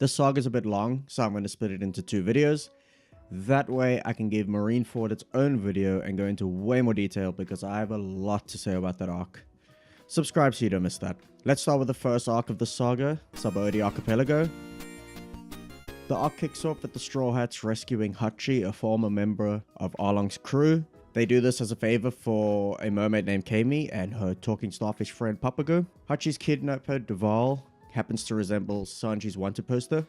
This saga is a bit long, so I'm going to split it into two videos. That way I can give Marineford its own video and go into way more detail because I have a lot to say about that arc. Subscribe so you don't miss that. Let's start with the first arc of the saga, Sabo Archipelago. The arc kicks off with the Straw Hats rescuing Hachi, a former member of Arlong's crew. They do this as a favor for a mermaid named Kami and her talking starfish friend Papago. Hachi's kidnapper Duval happens to resemble Sanji's wanted poster,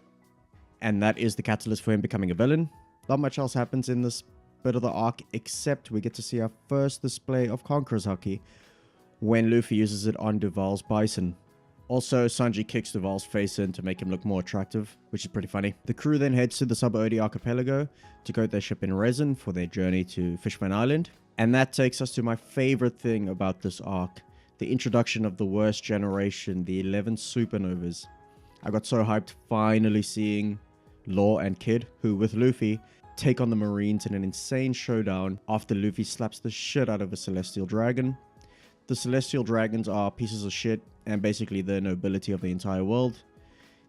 and that is the catalyst for him becoming a villain. Not much else happens in this bit of the arc except we get to see our first display of Conqueror's Haki when Luffy uses it on Duval's bison. Also, Sanji kicks Duval's face in to make him look more attractive, which is pretty funny. The crew then heads to the Sabo Archipelago to coat their ship in resin for their journey to Fishman Island. And that takes us to my favorite thing about this arc, the introduction of the worst generation, the 11 supernovas. I got so hyped finally seeing Law and Kid, who with Luffy take on the Marines in an insane showdown after Luffy slaps the shit out of a Celestial Dragon. The Celestial Dragons are pieces of shit and basically the nobility of the entire world.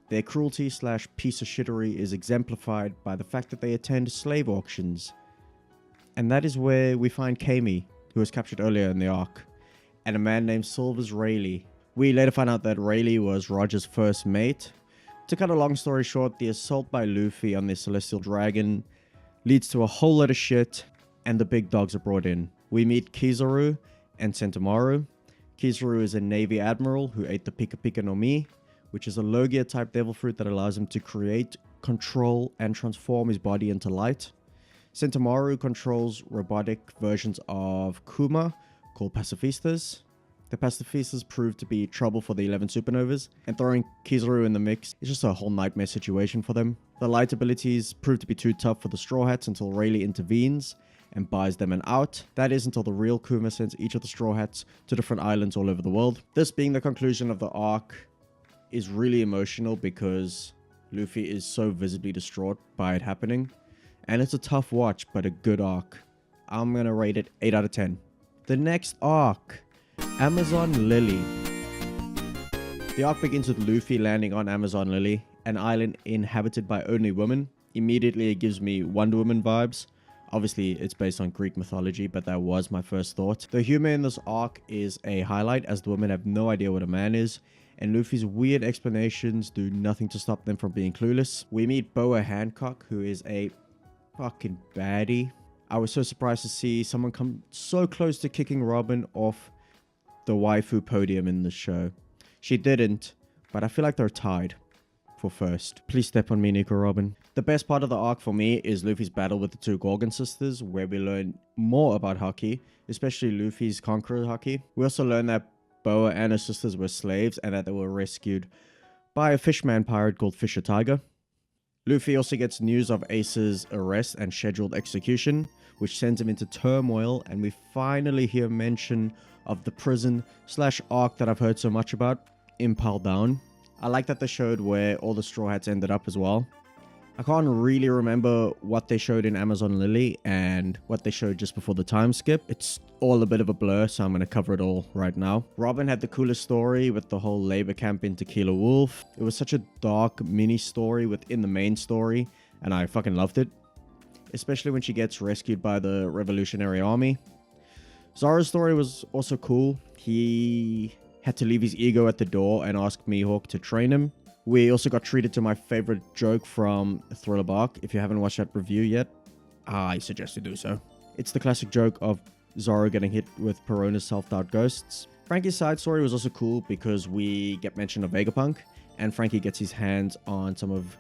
Their cruelty / piece of shittery is exemplified by the fact that they attend slave auctions. And that is where we find Kami, who was captured earlier in the arc, and a man named Silver's Rayleigh. We later find out that Rayleigh was Roger's first mate. To cut a long story short, the assault by Luffy on the Celestial Dragon leads to a whole lot of shit, and the big dogs are brought in. We meet Kizaru and Sentomaru. Kizaru is a Navy Admiral who ate the Pika Pika no Mi, which is a Logia type devil fruit that allows him to create, control, and transform his body into light. Sentomaru controls robotic versions of Kuma called Pacifistas. The Pacifistas prove to be trouble for the 11 supernovas, and throwing Kizaru in the mix is just a whole nightmare situation for them. The light abilities prove to be too tough for the Straw Hats until Rayleigh intervenes and buys them an out. That is until the real Kuma sends each of the Straw Hats to different islands all over the world. This being the conclusion of the arc is really emotional because Luffy is so visibly distraught by it happening. And it's a tough watch, but a good arc. I'm gonna rate it 8 out of 10. The next arc, Amazon Lily. The arc begins with Luffy landing on Amazon Lily, an island inhabited by only women. Immediately it gives me Wonder Woman vibes. Obviously, it's based on Greek mythology, but that was my first thought. The humor in this arc is a highlight as the women have no idea what a man is, and Luffy's weird explanations do nothing to stop them from being clueless. We meet Boa Hancock, who is a fucking baddie. I was so surprised to see someone come so close to kicking Robin off the waifu podium in the show. She didn't, but I feel like they're tied for first. Please step on me, Nico Robin. The best part of the arc for me is Luffy's battle with the two Gorgon sisters, where we learn more about Haki, especially Luffy's Conqueror Haki. We also learn that Boa and her sisters were slaves and that they were rescued by a fishman pirate called Fisher Tiger. Luffy also gets news of Ace's arrest and scheduled execution, which sends him into turmoil, and we finally hear mention of the prison / arc that I've heard so much about, Impal Down. I like that they showed where all the Straw Hats ended up as well. I can't really remember what they showed in Amazon Lily and what they showed just before the time skip. It's all a bit of a blur, so I'm going to cover it all right now. Robin had the coolest story with the whole labor camp in Tequila Wolf. It was such a dark mini story within the main story, and I fucking loved it. Especially when she gets rescued by the Revolutionary Army. Zoro's story was also cool. He had to leave his ego at the door and ask Mihawk to train him. We also got treated to my favorite joke from Thriller Bark. If you haven't watched that review yet, I suggest you do so. It's the classic joke of Zoro getting hit with Perona's self-doubt ghosts. Frankie's side story was also cool because we get mention of Vegapunk, and Frankie gets his hands on some of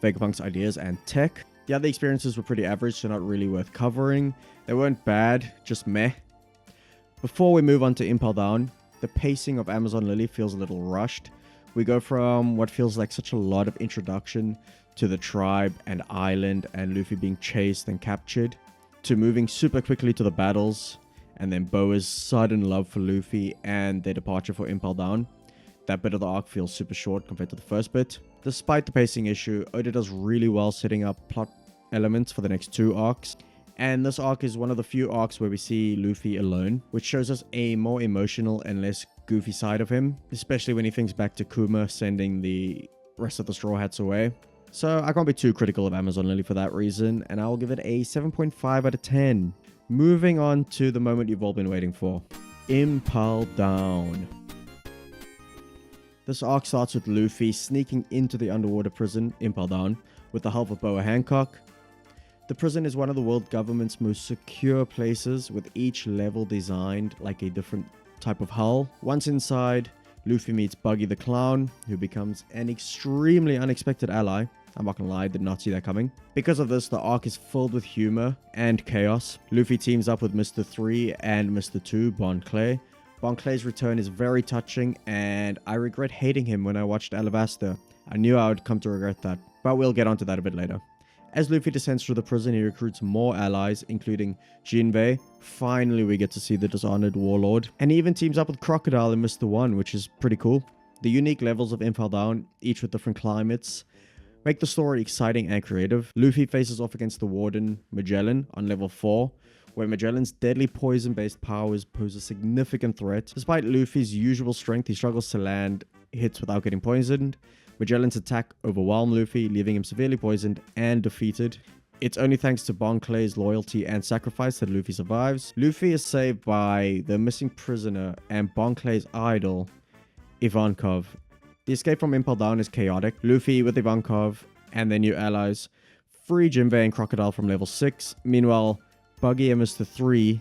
Vegapunk's ideas and tech. The other experiences were pretty average, so not really worth covering. They weren't bad, just meh. Before we move on to Impal Down, the pacing of Amazon Lily feels a little rushed. We go from what feels like such a lot of introduction to the tribe and island and Luffy being chased and captured, to moving super quickly to the battles, and then Boa's sudden love for Luffy and their departure for Impal Down. That bit of the arc feels super short compared to the first bit. Despite the pacing issue, Oda does really well setting up plot elements for the next two arcs. And this arc is one of the few arcs where we see Luffy alone, which shows us a more emotional and less goofy side of him, especially when he thinks back to Kuma sending the rest of the Straw Hats away. So I can't be too critical of Amazon Lily for that reason, and I'll give it a 7.5 out of 10. Moving on to the moment you've all been waiting for. Impal Down. This arc starts with Luffy sneaking into the underwater prison, Impal Down, with the help of Boa Hancock. The prison is one of the world government's most secure places, with each level designed like a different type of hull. Once inside, Luffy meets Buggy the Clown, who becomes an extremely unexpected ally. I'm not gonna lie, I did not see that coming. Because of this, the arc is filled with humor and chaos. Luffy teams up with Mr. 3 and Mr. 2, Bon Clay. Bon Clay's return is very touching, and I regret hating him when I watched Alabasta. I knew I would come to regret that, but we'll get onto that a bit later. As Luffy descends through the prison, he recruits more allies, including Jinbei. Finally, we get to see the Dishonored Warlord. And he even teams up with Crocodile and Mr. 1, which is pretty cool. The unique levels of Impal Down, each with different climates, make the story exciting and creative. Luffy faces off against the Warden, Magellan, on level 4, where Magellan's deadly poison-based powers pose a significant threat. Despite Luffy's usual strength, he struggles to land hits without getting poisoned. Magellan's attack overwhelmed Luffy, leaving him severely poisoned and defeated. It's only thanks to Bon Clay's loyalty and sacrifice that Luffy survives. Luffy is saved by the missing prisoner and Bon Clay's idol, Ivankov. The escape from Impal Down is chaotic. Luffy with Ivankov and their new allies free Jinbei and Crocodile from level 6. Meanwhile, Buggy and Mr. 3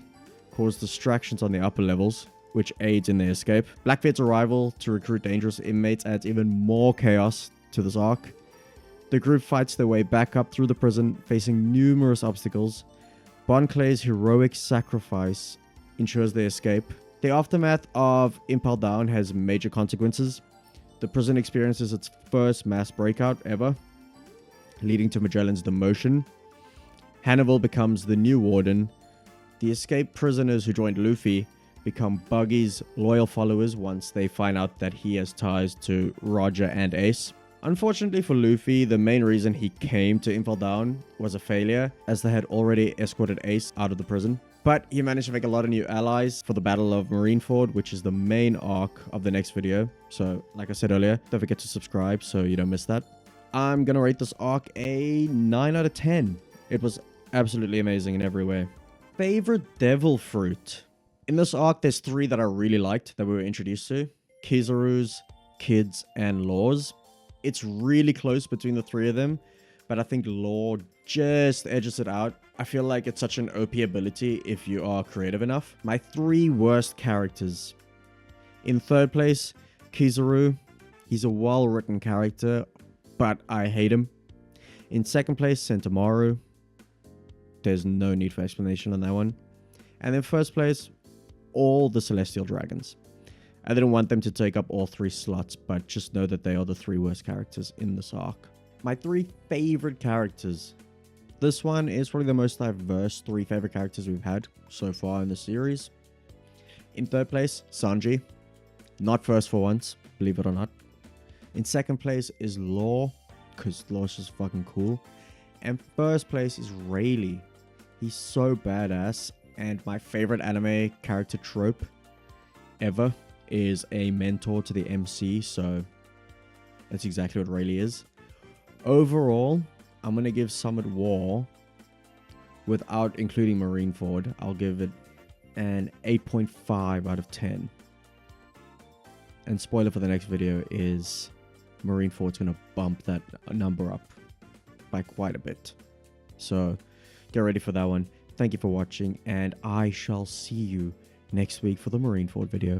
cause distractions on the upper levels, which aids in their escape. Blackbeard's arrival to recruit dangerous inmates adds even more chaos to this arc. The group fights their way back up through the prison, facing numerous obstacles. Bon Clay's heroic sacrifice ensures their escape. The aftermath of Impal Down has major consequences. The prison experiences its first mass breakout ever, leading to Magellan's demotion. Hannibal becomes the new warden. The escaped prisoners who joined Luffy become Buggy's loyal followers once they find out that he has ties to Roger and Ace. Unfortunately for Luffy, the main reason he came to Impal Down was a failure, as they had already escorted Ace out of the prison. But he managed to make a lot of new allies for the Battle of Marineford, which is the main arc of the next video. So, like I said earlier, don't forget to subscribe so you don't miss that. I'm gonna rate this arc a 9 out of 10. It was absolutely amazing in every way. Favorite Devil Fruit? In this arc, there's 3 that I really liked that we were introduced to. Kizaru's, Kid's, and Law's. It's really close between the 3 of them, but I think Law just edges it out. I feel like it's such an OP ability if you are creative enough. My 3 worst characters. In third place, Kizaru. He's a well-written character, but I hate him. In second place, Sentomaru. There's no need for explanation on that one. And in first place, all the Celestial Dragons. I didn't want them to take up all 3 slots, but just know that they are the 3 worst characters in this arc. My 3 favorite characters. This one is probably the most diverse 3 favorite characters we've had so far in the series. In third place, Sanji. Not first for once, believe it or not. In second place is Law, because Law's just fucking cool. And first place is Rayleigh. He's so badass. And my favorite anime character trope ever is a mentor to the MC, so that's exactly what Rayleigh is. Overall, I'm going to give Summit War, without including Marineford, I'll give it an 8.5 out of 10. And spoiler for the next video is Marineford's going to bump that number up by quite a bit. So get ready for that one. Thank you for watching, and I shall see you next week for the Marineford video.